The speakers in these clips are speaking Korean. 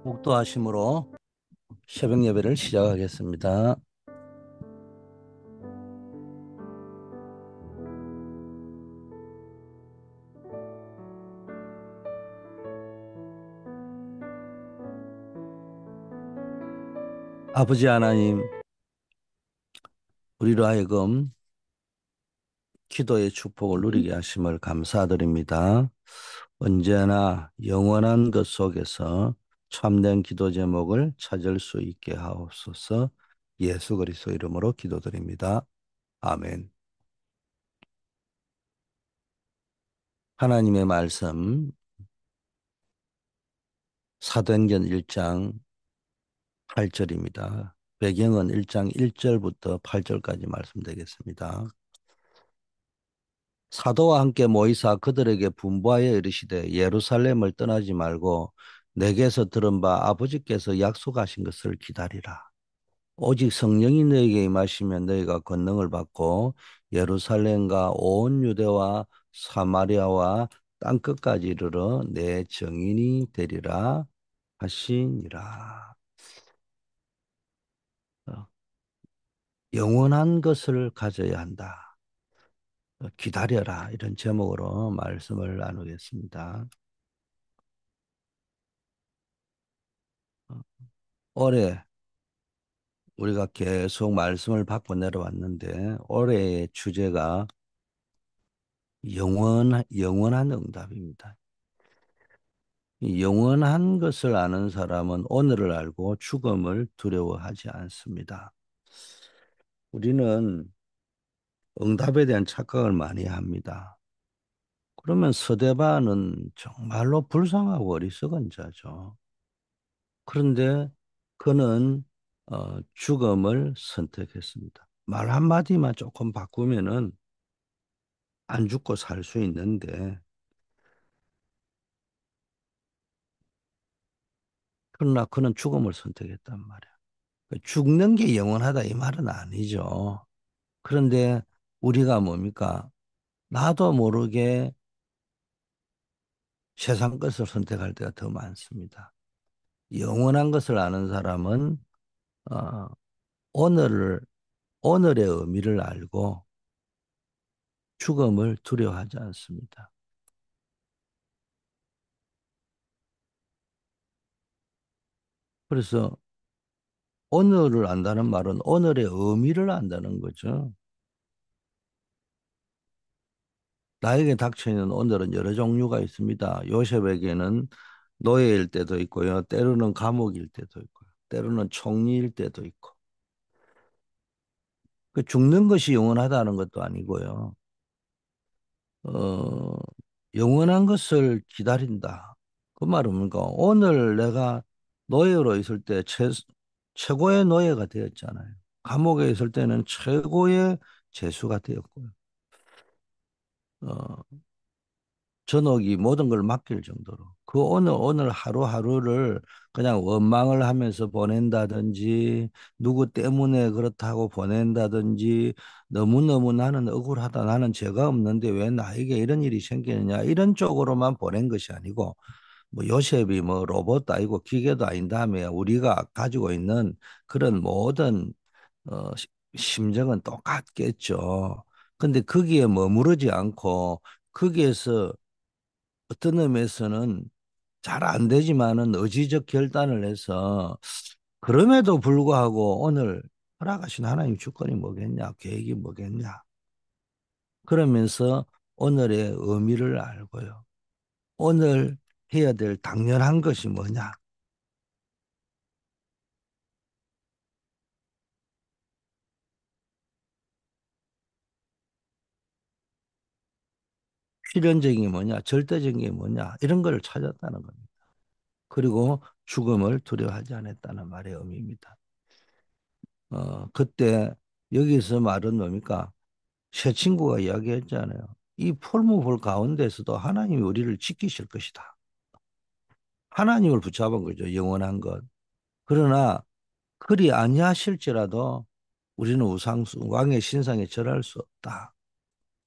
목도하심으로 새벽 예배를 시작하겠습니다. 아버지 하나님, 우리로 하여금 기도의 축복을 누리게 하심을 감사드립니다. 언제나 영원한 것 속에서 참된 기도 제목을 찾을 수 있게 하옵소서. 예수 그리스도 이름으로 기도드립니다. 아멘. 하나님의 말씀 사도행전 1장 8절입니다. 배경은 1장 1절부터 8절까지 말씀드리겠습니다. 사도와 함께 모이사 그들에게 분부하여 이르시되 예루살렘을 떠나지 말고 내게서 들은 바 아버지께서 약속하신 것을 기다리라. 오직 성령이 너에게 임하시면 너희가 권능을 받고 예루살렘과 온 유대와 사마리아와 땅끝까지 이르러 내 증인이 되리라 하시니라. 어, 영원한 것을 가져야 한다. 기다려라. 이런 제목으로 말씀을 나누겠습니다. 어, 올해 우리가 계속 말씀을 받고 내려왔는데 올해의 주제가 영원한 응답입니다. 이 영원한 것을 아는 사람은 오늘을 알고 죽음을 두려워하지 않습니다. 우리는 응답에 대한 착각을 많이 합니다. 그러면 서대반은 정말로 불쌍하고 어리석은 자죠. 그런데 그는 죽음을 선택했습니다. 말 한마디만 조금 바꾸면은 안 죽고 살 수 있는데, 그러나 그는 죽음을 선택했단 말이야. 죽는 게 영원하다 이 말은 아니죠. 그런데 우리가 뭡니까? 나도 모르게 세상 것을 선택할 때가 더 많습니다. 영원한 것을 아는 사람은 어, 오늘을 오늘의 의미를 알고 죽음을 두려워하지 않습니다. 그래서 오늘을 안다는 말은 오늘의 의미를 안다는 거죠. 나에게 닥쳐있는 오늘은 여러 종류가 있습니다. 요셉에게는 노예일 때도 있고요. 때로는 감옥일 때도 있고요. 때로는 총리일 때도 있고. 그 죽는 것이 영원하다는 것도 아니고요. 어, 영원한 것을 기다린다. 그 말은 뭔가 오늘 내가 노예로 있을 때 최고의 노예가 되었잖아요. 감옥에 있을 때는 최고의 죄수가 되었고요. 어, 전옥이 모든 걸 맡길 정도로 그 오늘 하루하루를 그냥 원망을 하면서 보낸다든지 누구 때문에 그렇다고 보낸다든지 너무너무 나는 억울하다 나는 죄가 없는데 왜 나에게 이런 일이 생기느냐 이런 쪽으로만 보낸 것이 아니고 뭐 요셉이 뭐 로봇도 아니고 기계도 아닌 다음에 우리가 가지고 있는 그런 모든 심정은 똑같겠죠. 근데 거기에 머무르지 않고 거기에서 어떤 의미에서는 잘 안 되지만은 의지적 결단을 해서 그럼에도 불구하고 오늘 허락하신 하나님 주권이 뭐겠냐, 계획이 뭐겠냐. 그러면서 오늘의 의미를 알고요. 오늘 해야 될 당연한 것이 뭐냐. 필연적인 게 뭐냐, 절대적인 게 뭐냐, 이런 걸 찾았다는 겁니다. 그리고 죽음을 두려워하지 않았다는 말의 의미입니다. 그때 여기서 말은 뭡니까? 새 친구가 이야기했잖아요. 이 풀무불 가운데서도 하나님이 우리를 지키실 것이다. 하나님을 붙잡은 거죠. 영원한 것. 그러나 그리 아니하실지라도 우리는 왕의 신상에 절할 수 없다.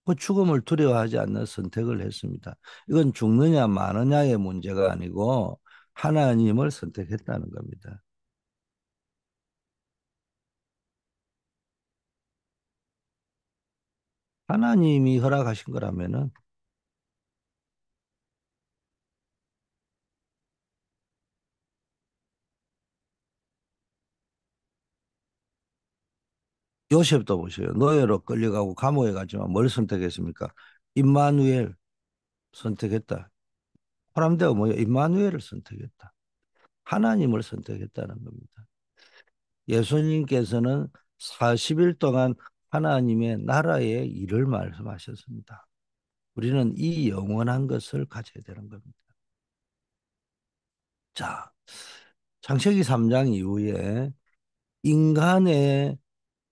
그 죽음을 두려워하지 않는 선택을 했습니다. 이건 죽느냐 마느냐의 문제가 아니고 하나님을 선택했다는 겁니다. 하나님이 허락하신 거라면은 요셉도 보세요. 노예로 끌려가고 감옥에 갔지만 뭘 선택했습니까? 임마누엘 선택했다. 호람대가 뭐예요? 임마누엘을 선택했다. 하나님을 선택했다는 겁니다. 예수님께서는 40일 동안 하나님의 나라의 일을 말씀하셨습니다. 우리는 이 영원한 것을 가져야 되는 겁니다. 자, 창세기 3장 이후에 인간의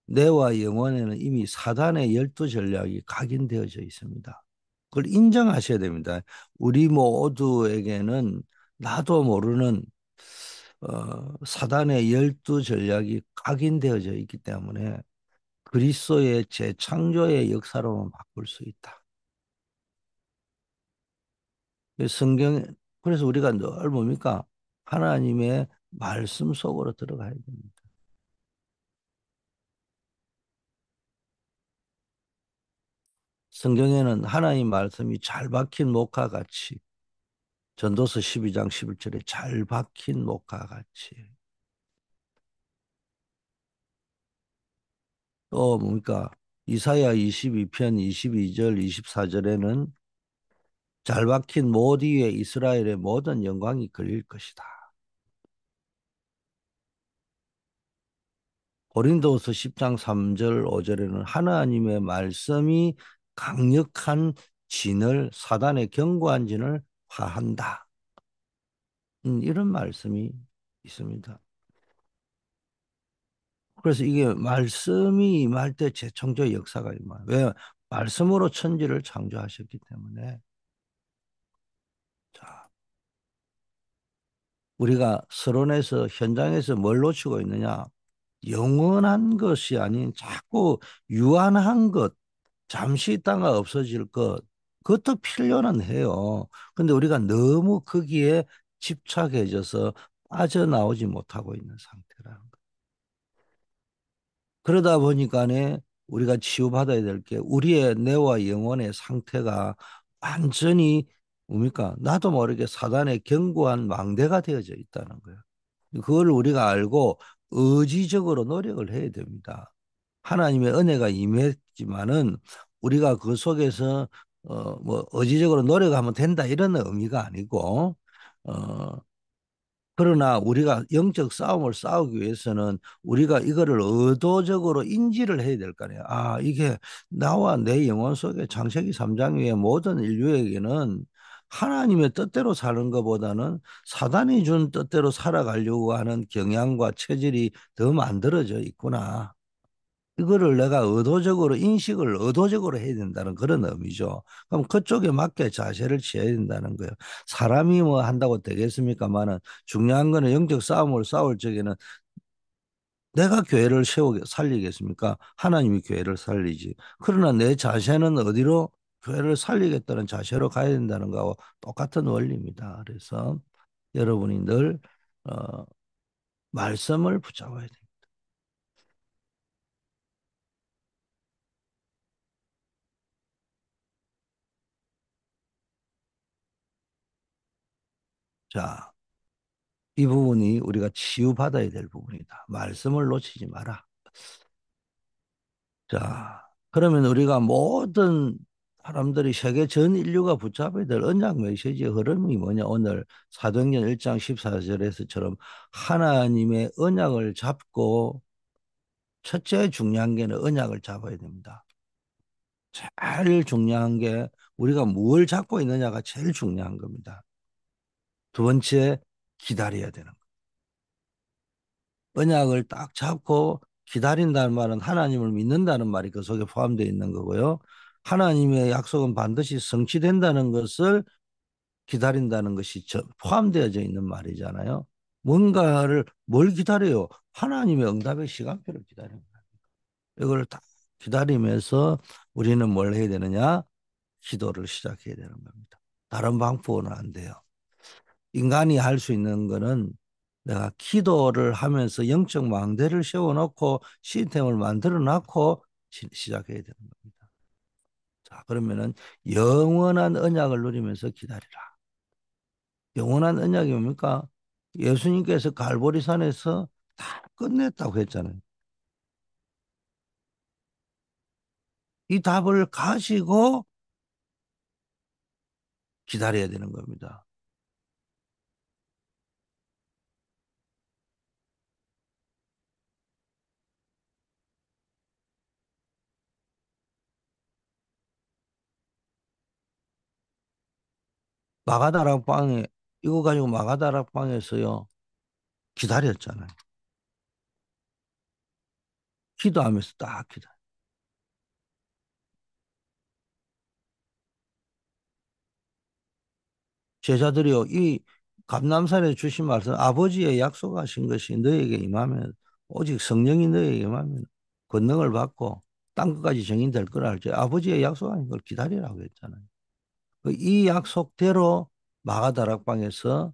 뇌와 영혼에는 이미 사단의 12전략이 각인되어져 있습니다. 그걸 인정하셔야 됩니다. 우리 모두에게는 나도 모르는 사단의 12전략이 각인되어져 있기 때문에 그리스도의 재창조의 역사로만 바꿀 수 있다. 성경, 그래서 우리가 늘 뭡니까? 하나님의 말씀 속으로 들어가야 됩니다. 성경에는 하나님 말씀이 잘 박힌 목화 같이 전도서 12장 11절에 잘 박힌 목화 같이 또 뭡니까? 이사야 22편 22절 24절에는 잘 박힌 못 위에 이스라엘의 모든 영광이 걸릴 것이다. 고린도서 10장 3절 5절에는 하나님의 말씀이 강력한 진을 사단의 견고한 진을 파한다. 이런 말씀이 있습니다. 그래서 이게 말씀이 임할 때 재창조의 역사가 임해요. 왜? 말씀으로 천지를 창조하셨기 때문에. 자, 우리가 서론에서 현장에서 뭘 놓치고 있느냐? 영원한 것이 아닌 자꾸 유한한 것, 잠시 있다가 없어질 것, 그것도 필요는 해요. 근데 우리가 너무 거기에 집착해져서 빠져나오지 못하고 있는 상태라는 거예요. 그러다 보니까네 우리가 치유받아야 될 게 우리의 뇌와 영혼의 상태가 완전히 뭡니까? 나도 모르게 사단의 견고한 망대가 되어져 있다는 거예요. 그걸 우리가 알고 의지적으로 노력을 해야 됩니다. 하나님의 은혜가 임했지만은 우리가 그 속에서 뭐 의지적으로 노력하면 된다 이런 의미가 아니고 어 그러나 우리가 영적 싸움을 싸우기 위해서는 우리가 이거를 의도적으로 인지를 해야 될 거 아니에요. 아, 이게 나와 내 영혼 속에 창세기 3장 위에 모든 인류에게는 하나님의 뜻대로 사는 것보다는 사단이 준 뜻대로 살아가려고 하는 경향과 체질이 더 만들어져 있구나. 이거를 내가 의도적으로 인식을 의도적으로 해야 된다는 그런 의미죠. 그럼 그쪽에 맞게 자세를 취해야 된다는 거예요. 사람이 뭐 한다고 되겠습니까만은 중요한 거는 영적 싸움을 싸울 적에는 내가 교회를 살리겠습니까? 하나님이 교회를 살리지. 그러나 내 자세는 어디로 교회를 살리겠다는 자세로 가야 된다는 거하고 똑같은 원리입니다. 그래서 여러분이 늘 어, 말씀을 붙잡아야 돼요. 자, 이 부분이 우리가 치유받아야 될 부분이다. 말씀을 놓치지 마라. 자, 그러면 우리가 모든 사람들이 세계 전 인류가 붙잡아야 될 언약 메시지의 흐름이 뭐냐? 오늘 사도행전 1장 14절에서처럼 하나님의 언약을 잡고 첫째 중요한 게는 언약을 잡아야 됩니다. 제일 중요한 게 우리가 뭘 잡고 있느냐가 제일 중요한 겁니다. 두 번째, 기다려야 되는 언약을 딱 잡고 기다린다는 말은 하나님을 믿는다는 말이 그 속에 포함되어 있는 거고요. 하나님의 약속은 반드시 성취된다는 것을 기다린다는 것이 포함되어져 있는 말이잖아요. 뭔가를 뭘 기다려요? 하나님의 응답의 시간표를 기다립니다. 이걸 딱 기다리면서 우리는 뭘 해야 되느냐? 기도를 시작해야 되는 겁니다. 다른 방법은 안 돼요. 인간이 할 수 있는 거는 내가 기도를 하면서 영적 망대를 세워놓고 시스템을 만들어 놨고 시작해야 되는 겁니다. 자, 그러면은 영원한 언약을 누리면서 기다리라. 영원한 언약이 뭡니까? 예수님께서 갈보리산에서 다 끝냈다고 했잖아요. 이 답을 가지고 기다려야 되는 겁니다. 마가다락방에 이거 가지고 마가다락방에서요 기다렸잖아요. 기도하면서 딱 기다. 제자들이요 이 감남산에 주신 말씀 아버지의 약속하신 것이 너에게 임하면 오직 성령이 너에게 임하면 권능을 받고 땅끝까지 정인될 거라 할지 아버지의 약속하신 걸 기다리라고 했잖아요. 이 약속대로 마가다락방에서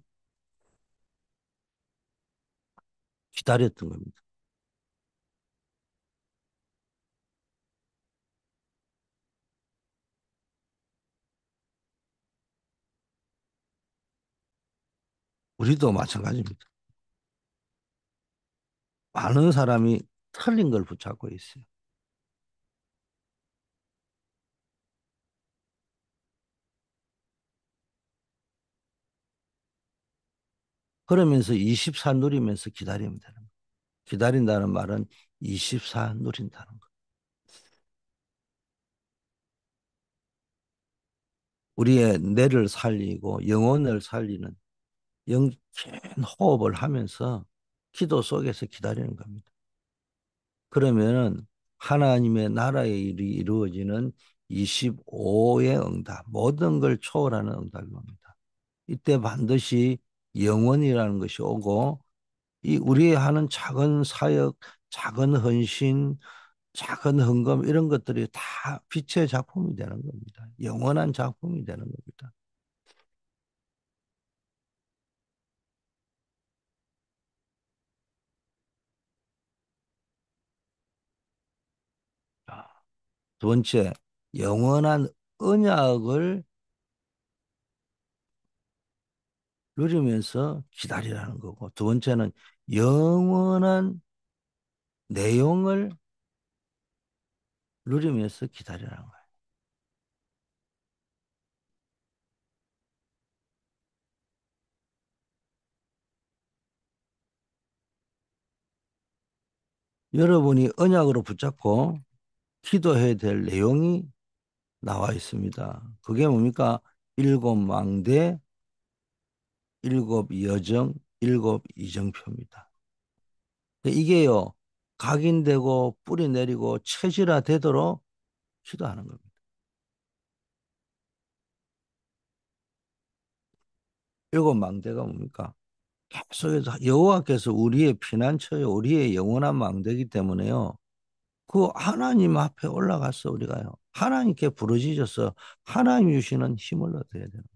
기다렸던 겁니다. 우리도 마찬가지입니다. 많은 사람이 틀린 걸 붙잡고 있어요. 그러면서 24 누리면서 기다리면 되는 거예요. 기다린다는 말은 24 누린다는 거예요. 우리의 뇌를 살리고 영혼을 살리는 영긴 호흡을 하면서 기도 속에서 기다리는 겁니다. 그러면은 하나님의 나라의 일이 이루어지는 25의 응답, 모든 걸 초월하는 응답이 옵니다. 이때 반드시 영원이라는 것이 오고 이 우리 하는 작은 사역, 작은 헌신, 작은 헌금 이런 것들이 다 빛의 작품이 되는 겁니다. 영원한 작품이 되는 겁니다. 자, 두 번째, 영원한 언약을 누리면서 기다리라는 거고, 두 번째는 영원한 내용을 누리면서 기다리라는 거예요. 여러분이 언약으로 붙잡고 기도해야 될 내용이 나와 있습니다. 그게 뭡니까? 일곱 망대, 일곱 여정, 일곱 이정표입니다. 이게요, 각인되고 뿌리 내리고 체질화 되도록 기도하는 겁니다. 일곱 망대가 뭡니까? 계속해서 여호와께서 우리의 피난처요, 우리의 영원한 망대이기 때문에요. 그 하나님 앞에 올라가서 우리가요, 하나님께 부르짖어서 하나님 주시는 힘을 얻어야 되는 거예요.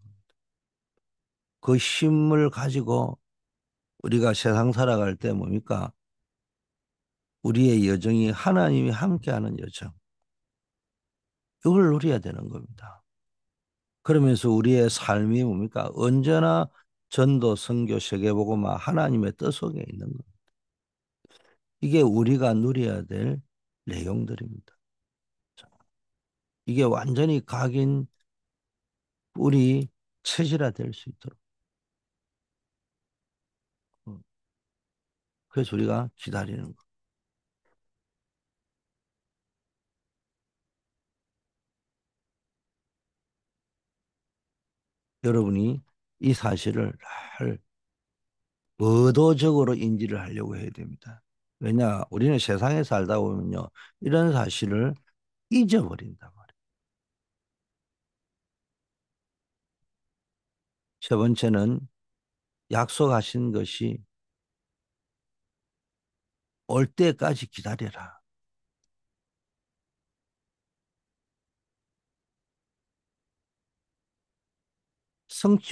그 힘을 가지고 우리가 세상 살아갈 때 뭡니까? 우리의 여정이 하나님이 함께하는 여정. 이걸 누려야 되는 겁니다. 그러면서 우리의 삶이 뭡니까? 언제나 전도, 선교, 세계복음화 하나님의 뜻 속에 있는 것. 이게 우리가 누려야 될 내용들입니다. 자, 이게 완전히 각인 우리 체질화될 수 있도록. 어, 그래서 우리가 기다리는 것. 여러분이 이 사실을 잘 의도적으로 인지를 하려고 해야 됩니다. 왜냐, 우리는 세상에 살다 보면요, 이런 사실을 잊어버린단 말이에요. 세 번째는 약속하신 것이 올 때까지 기다려라.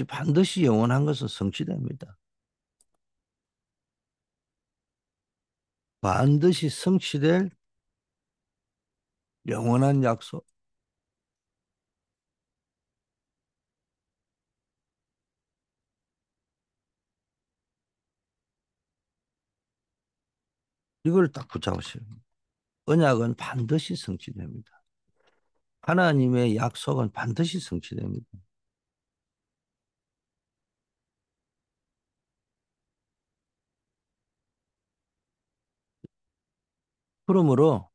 반드시 영원한 것은 성취됩니다. 반드시 성취될 영원한 약속. 이걸 딱 붙잡으세요. 언약은 반드시 성취됩니다. 하나님의 약속은 반드시 성취됩니다. 그러므로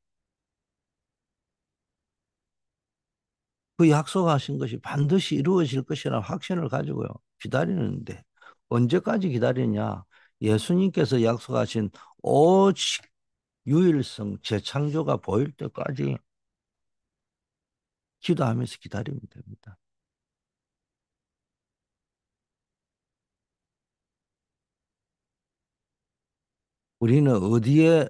그 약속하신 것이 반드시 이루어질 것이라는 확신을 가지고요. 기다리는데 언제까지 기다리냐? 예수님께서 약속하신 오직 유일성 재창조가 보일 때까지 기도하면서 기다리면 됩니다. 우리는 어디에서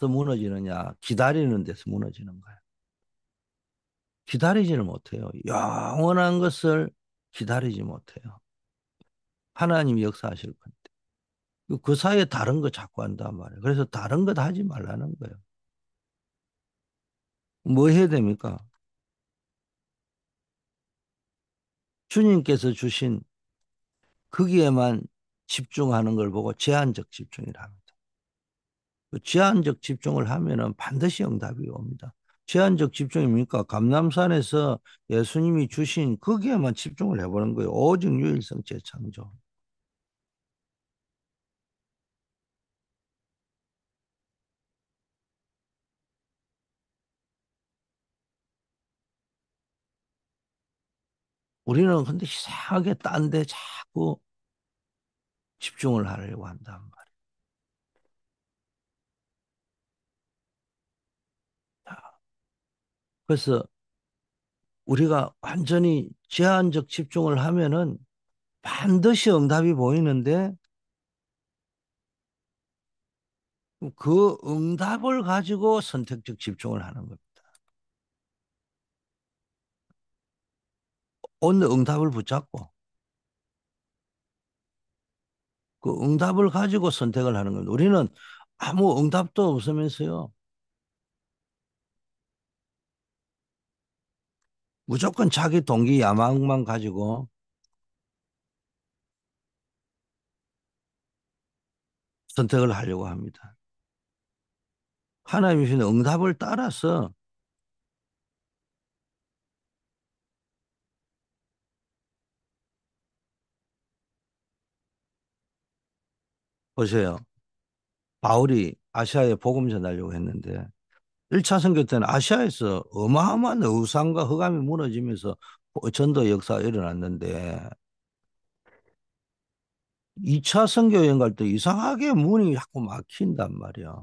무너지느냐? 기다리는 데서 무너지는 거예요. 기다리지를 못해요. 영원한 것을 기다리지 못해요. 하나님이 역사하실 건데. 그 사이에 다른 거 자꾸 한단 말이에요. 그래서 다른 것 하지 말라는 거예요. 뭐 해야 됩니까? 주님께서 주신 거기에만 집중하는 걸 보고 제한적 집중이라 합니다. 그 제한적 집중을 하면은 반드시 응답이 옵니다. 제한적 집중입니까? 감람산에서 예수님이 주신 거기에만 집중을 해보는 거예요. 오직 유일성 재창조. 우리는 근데 이상하게 딴 데 자꾸 집중을 하려고 한단 말이에요. 그래서 우리가 완전히 제한적 집중을 하면은 반드시 응답이 보이는데 그 응답을 가지고 선택적 집중을 하는 겁니다. 오늘 응답을 붙잡고 그 응답을 가지고 선택을 하는 겁니다. 우리는 아무 응답도 없으면서요. 무조건 자기 동기 야망만 가지고 선택을 하려고 합니다. 하나님이 주신 응답을 따라서 보세요. 바울이 아시아에 복음 전하려고 했는데 1차 선교 때는 아시아에서 어마어마한 의상과 흑암이 무너지면서 전도 역사가 일어났는데 2차 선교 여행 갈 때 이상하게 문이 자꾸 막힌단 말이야.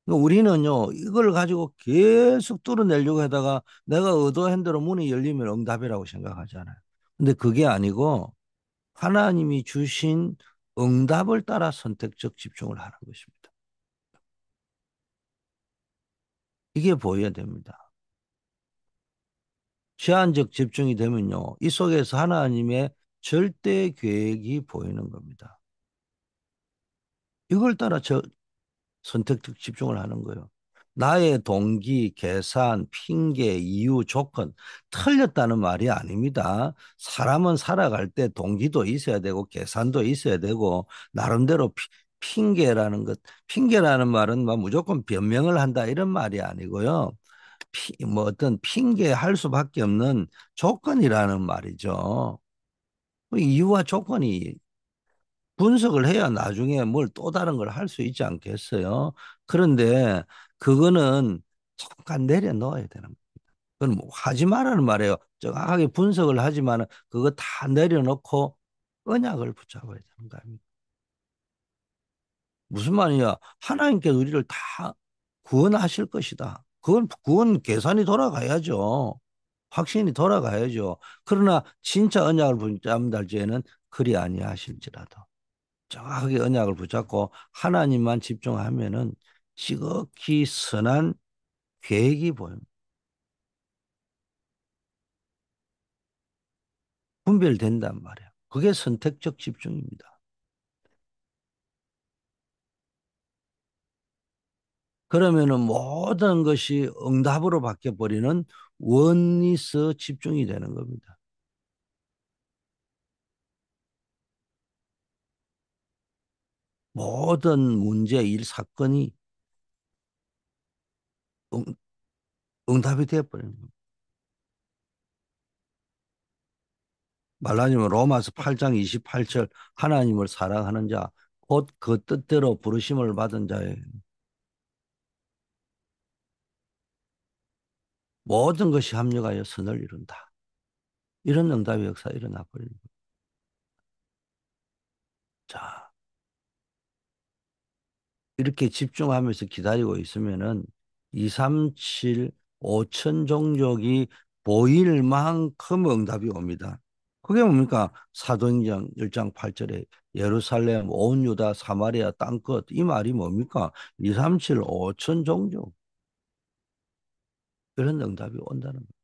그러니까 우리는요, 이걸 가지고 계속 뚫어내려고 하다가 내가 의도한 대로 문이 열리면 응답이라고 생각하잖아요. 근데 그게 아니고 하나님이 주신 응답을 따라 선택적 집중을 하는 것입니다. 이게 보여야 됩니다. 제한적 집중이 되면요, 이 속에서 하나님의 절대 계획이 보이는 겁니다. 이걸 따라 선택적 집중을 하는 거예요. 나의 동기, 계산, 핑계, 이유, 조건 틀렸다는 말이 아닙니다. 사람은 살아갈 때 동기도 있어야 되고 계산도 있어야 되고 나름대로 핑계라는 것, 핑계라는 말은 뭐 무조건 변명을 한다 이런 말이 아니고요. 뭐 어떤 핑계할 수밖에 없는 조건이라는 말이죠. 그 이유와 조건이 분석을 해야 나중에 뭘 또 다른 걸 할 수 있지 않겠어요? 그런데 그거는 잠깐 내려놓아야 되는 거예요. 그건 뭐 하지 말라는 말이에요. 정확하게 분석을 하지만 그거 다 내려놓고 언약을 붙잡아야 되는 거 아닙니까? 무슨 말이냐? 하나님께서 우리를 다 구원하실 것이다. 그건 구원 계산이 돌아가야죠. 확신이 돌아가야죠. 그러나 진짜 언약을 붙잡는 달지에는 그리 아니하실지라도. 정확하게 언약을 붙잡고 하나님만 집중하면은 지극히 선한 계획이 보입니다. 분별된단 말이에요. 그게 선택적 집중입니다. 그러면은 모든 것이 응답으로 바뀌어버리는 원리스 집중이 되는 겁니다. 모든 문제, 일, 사건이 응, 응답이 되어버리는 겁니다. 말하자면 로마서 8장 28절 하나님을 사랑하는 자, 곧 그 뜻대로 부르심을 받은 자의 모든 것이 합력하여 선을 이룬다. 이런 응답의 역사 일어나 버리는 겁니다. 자, 이렇게 집중하면서 기다리고 있으면은 237, 5천 종족이 보일 만큼 응답이 옵니다. 그게 뭡니까? 사도행전 1장 8절에 예루살렘, 온 유다, 사마리아 땅끝 이 말이 뭡니까? 237, 5천 종족 이런 응답이 온다는 거예요.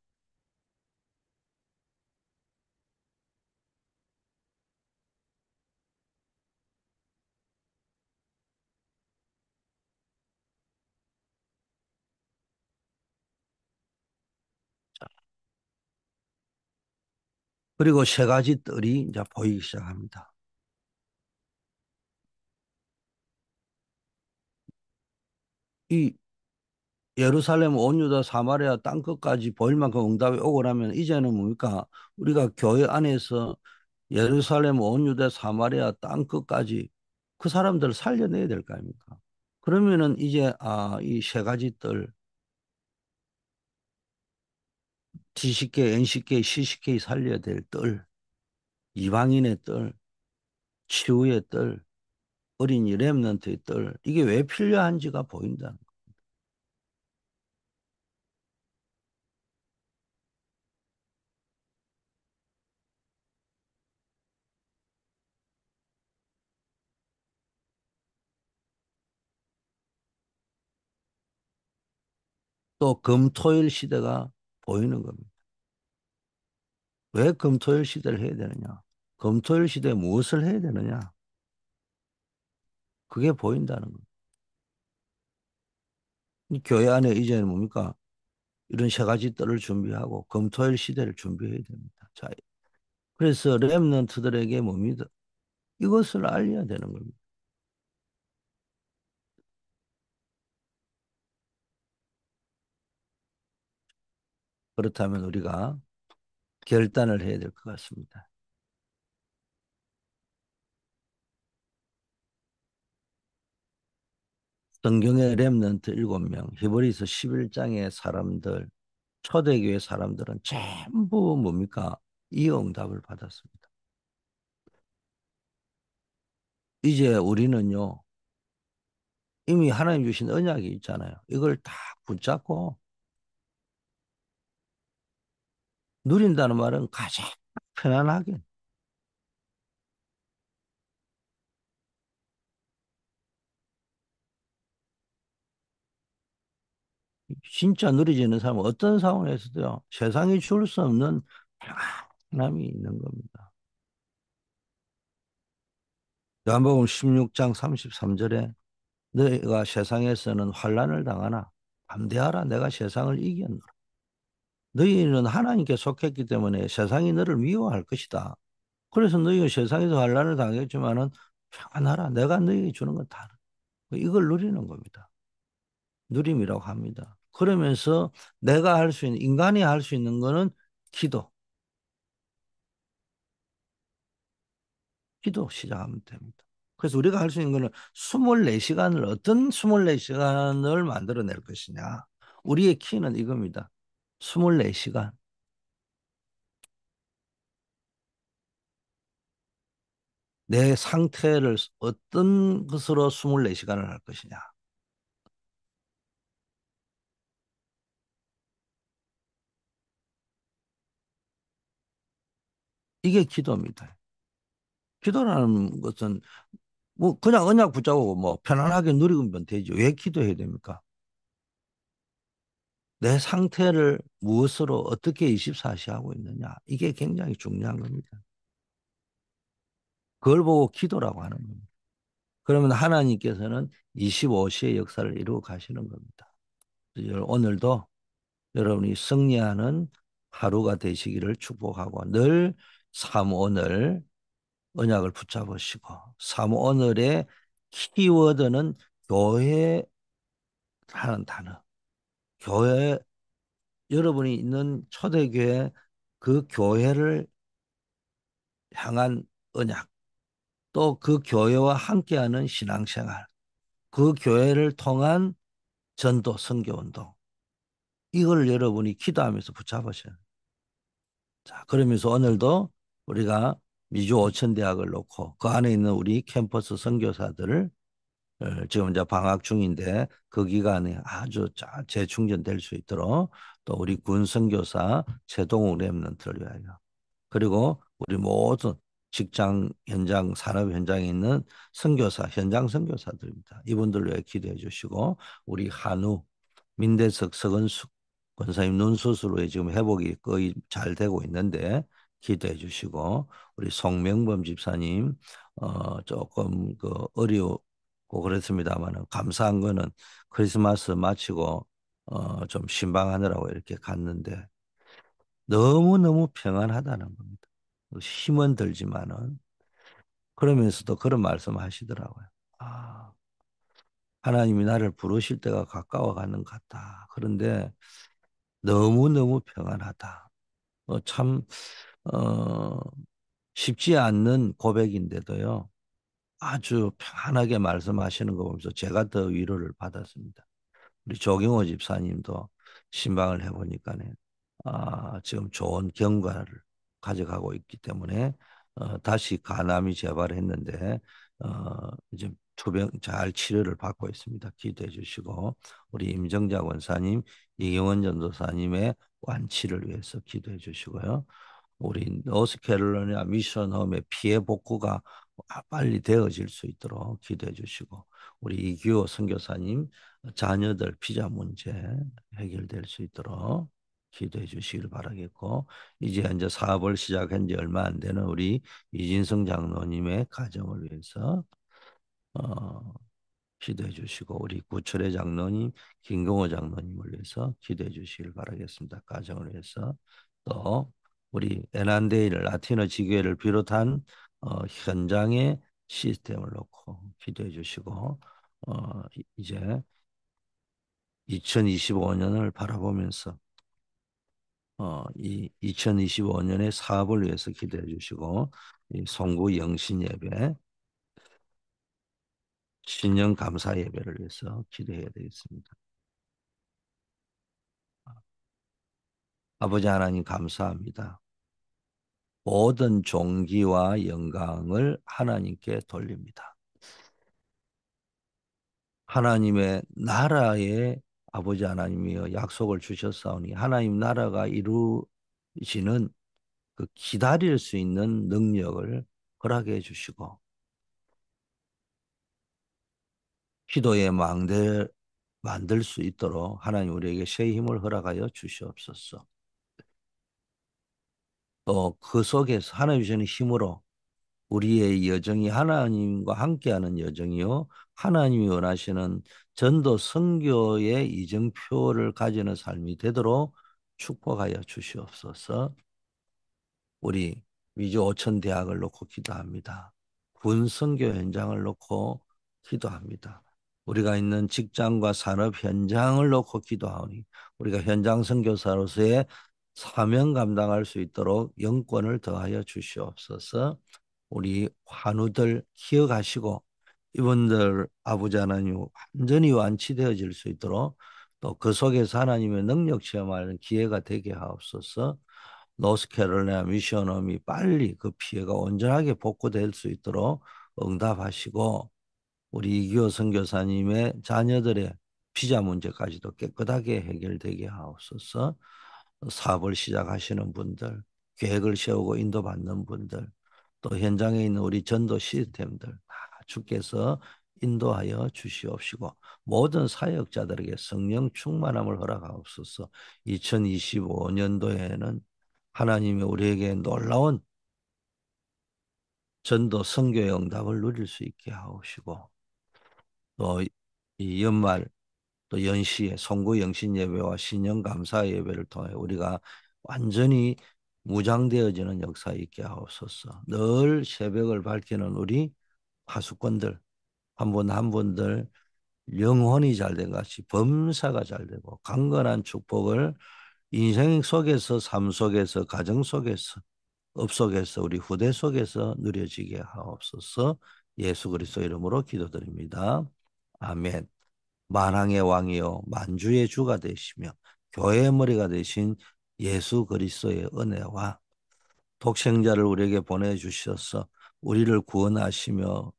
그리고 세 가지 뜰이 이제 보이기 시작합니다. 이 예루살렘, 온 유다, 사마리아 땅끝까지 보일 만큼 응답이 오고 나면 이제는 뭡니까? 우리가 교회 안에서 예루살렘, 온 유다, 사마리아 땅끝까지 그 사람들을 살려내야 될 거 아닙니까? 그러면은 이제 이 세 가지 뜰, T식계, N식계, C식계 살려야 될 뜰, 이방인의 뜰, 치유의 뜰, 어린이 렘넌트의 뜰, 이게 왜 필요한지가 보인다. 또 금토일 시대가 보이는 겁니다. 왜 금토일 시대를 해야 되느냐? 금토일 시대에 무엇을 해야 되느냐? 그게 보인다는 겁니다. 이 교회 안에 이제는 뭡니까? 이런 세 가지 뜰을 준비하고 금토일 시대를 준비해야 됩니다. 자, 그래서 렘넌트들에게 뭡니다? 이것을 알려야 되는 겁니다. 그렇다면 우리가 결단을 해야 될 것 같습니다. 성경의 렘넌트 7명, 히브리서 11장의 사람들, 초대교회 사람들은 전부 뭡니까? 이 응답을 받았습니다. 이제 우리는요, 이미 하나님 주신 언약이 있잖아요. 이걸 다 붙잡고 누린다는 말은 가장 편안하게, 진짜 누리지는 사람은 어떤 상황에서도요, 세상이 줄 수 없는 평안함이 있는 겁니다. 요한복음 16장 33절에 너희가 세상에서는 환난을 당하나 담대하라 내가 세상을 이겼노라. 너희는 하나님께 속했기 때문에 세상이 너를 미워할 것이다. 그래서 너희가 세상에서 환난을 당했지만은 평안하라. 내가 너희에게 주는 건 다. 이걸 누리는 겁니다. 누림이라고 합니다. 그러면서 내가 할 수 있는, 인간이 할 수 있는 거는 기도, 기도 시작하면 됩니다. 그래서 우리가 할 수 있는 거는 24시간을, 어떤 24시간을 만들어낼 것이냐. 우리의 키는 이겁니다. 24시간. 내 상태를 어떤 것으로 24시간을 할 것이냐. 이게 기도입니다. 기도라는 것은 뭐 그냥 언약 붙잡고 뭐 편안하게 누리면 되죠. 왜 기도해야 됩니까? 내 상태를 무엇으로 어떻게 24시 하고 있느냐. 이게 굉장히 중요한 겁니다. 그걸 보고 기도라고 하는 겁니다. 그러면 하나님께서는 25시의 역사를 이루고 가시는 겁니다. 오늘도 여러분이 승리하는 하루가 되시기를 축복하고 늘 삼오늘 언약을 붙잡으시고 삼오늘의 키워드는 교회라는 단어. 교회 여러분이 있는 초대교회 그 교회를 향한 언약 또 그 교회와 함께하는 신앙생활 그 교회를 통한 전도 선교운동 이걸 여러분이 기도하면서 붙잡으셔요. 자, 그러면서 오늘도 우리가 미주 오천대학을 놓고 그 안에 있는 우리 캠퍼스 선교사들을 지금 이제 방학 중인데 그 기간에 아주 재충전될 수 있도록 또 우리 군 선교사 최동욱 랩런트를 위하여 그리고 우리 모든 직장 현장 산업 현장에 있는 선교사 현장 선교사들입니다. 이분들을 위해 기도해 주시고 우리 한우 민대석 서건숙 권사님 눈 수술로 지금 회복이 거의 잘 되고 있는데 기도해 주시고 우리 송명범 집사님 조금 그 어려우고 그랬습니다만은 감사한 거는 크리스마스 마치고 좀 신방하느라고 이렇게 갔는데 너무너무 평안하다는 겁니다. 힘은 들지만은 그러면서도 그런 말씀 하시더라고요. 아, 하나님이 나를 부르실 때가 가까워 가는 것 같다. 그런데 너무너무 평안하다. 참 어, 쉽지 않는 고백인데도요. 아주 편안하게 말씀하시는 거 보면서 제가 더 위로를 받았습니다. 우리 조경호 집사님도 신방을 해보니까네. 지금 좋은 경과를 가져가고 있기 때문에 다시 간암이 재발했는데 이제 투병 잘 치료를 받고 있습니다. 기도해 주시고 우리 임정자 원사님, 이경원 전도사님의 완치를 위해서 기도해 주시고요. 우리 노스캐롤라이나 미션홈의 피해 복구가 빨리 되어질 수 있도록 기도해 주시고 우리 이규호 선교사님 자녀들 비자 문제 해결될 수 있도록 기도해 주시길 바라겠고 이제 사업을 시작한 지 얼마 안 되는 우리 이진성 장로님의 가정을 위해서 어, 기도해 주시고 우리 구철의 장로님, 김경호 장로님을 위해서 기도해 주시길 바라겠습니다. 가정을 위해서 또 우리 에난데일 라티노 지교회를 비롯한 현장의 시스템을 놓고 기도해 주시고 이제 2025년을 바라보면서 이 2025년의 사업을 위해서 기도해 주시고 이 송구 영신 예배, 신년 감사 예배를 위해서 기도해야 되겠습니다. 아버지 하나님 감사합니다. 모든 존귀와 영광을 하나님께 돌립니다. 하나님의 나라에 아버지 하나님이여 약속을 주셨사오니 하나님 나라가 이루어지는 그 기다릴 수 있는 능력을 허락해 주시고 기도의 망대 만들 수 있도록 하나님 우리에게 새 힘을 허락하여 주시옵소서. 또 그 속에서 하나님 주시는 힘으로 우리의 여정이 하나님과 함께하는 여정이요. 하나님이 원하시는 전도 선교의 이정표를 가지는 삶이 되도록 축복하여 주시옵소서. 우리 위주 오천 대학을 놓고 기도합니다. 군 선교 현장을 놓고 기도합니다. 우리가 있는 직장과 산업 현장을 놓고 기도하오니 우리가 현장 선교사로서의 사명 감당할 수 있도록 영권을 더하여 주시옵소서. 우리 환우들 기억하시고 이분들 아버지 하나님 완전히 완치되어질 수 있도록 또 그 속에서 하나님의 능력 체험하는 기회가 되게 하옵소서. 노스캐롤라이나 미션홈이 빨리 그 피해가 온전하게 복구될 수 있도록 응답하시고 우리 이규호 선교사님의 자녀들의 비자 문제까지도 깨끗하게 해결되게 하옵소서. 사업을 시작하시는 분들, 계획을 세우고 인도받는 분들, 또 현장에 있는 우리 전도 시스템들 다 주께서 인도하여 주시옵시고 모든 사역자들에게 성령 충만함을 허락하옵소서. 2025년도에는 하나님이 우리에게 놀라운 전도 선교의 응답을 누릴 수 있게 하옵시고 또 이 연말 또 연시에 송구 영신 예배와 신년 감사 예배를 통해 우리가 완전히 무장되어지는 역사 있게 하옵소서. 늘 새벽을 밝히는 우리 파수꾼들 한 분 한 분들 영혼이 잘된 같이 범사가 잘 되고 강건한 축복을 인생 속에서 삶 속에서 가정 속에서 업 속에서 우리 후대 속에서 누려지게 하옵소서. 예수 그리스도 이름으로 기도드립니다. 아멘. 만왕의 왕이요 만주의 주가 되시며 교회의 머리가 되신 예수 그리스도의 은혜와 독생자를 우리에게 보내주셔서 우리를 구원하시며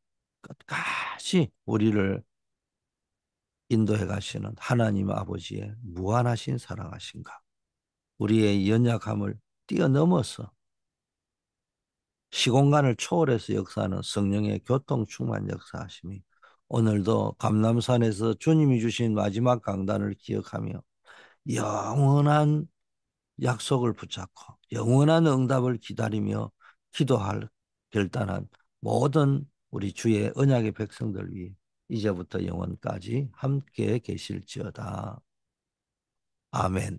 끝까지 우리를 인도해 가시는 하나님 아버지의 무한하신 사랑하신가. 우리의 연약함을 뛰어넘어서 시공간을 초월해서 역사하는 성령의 교통 충만 역사하심이 오늘도 감람산에서 주님이 주신 마지막 강단을 기억하며 영원한 약속을 붙잡고 영원한 응답을 기다리며 기도할 결단한 모든 우리 주의 언약의 백성들 위해 이제부터 영원까지 함께 계실지어다. 아멘.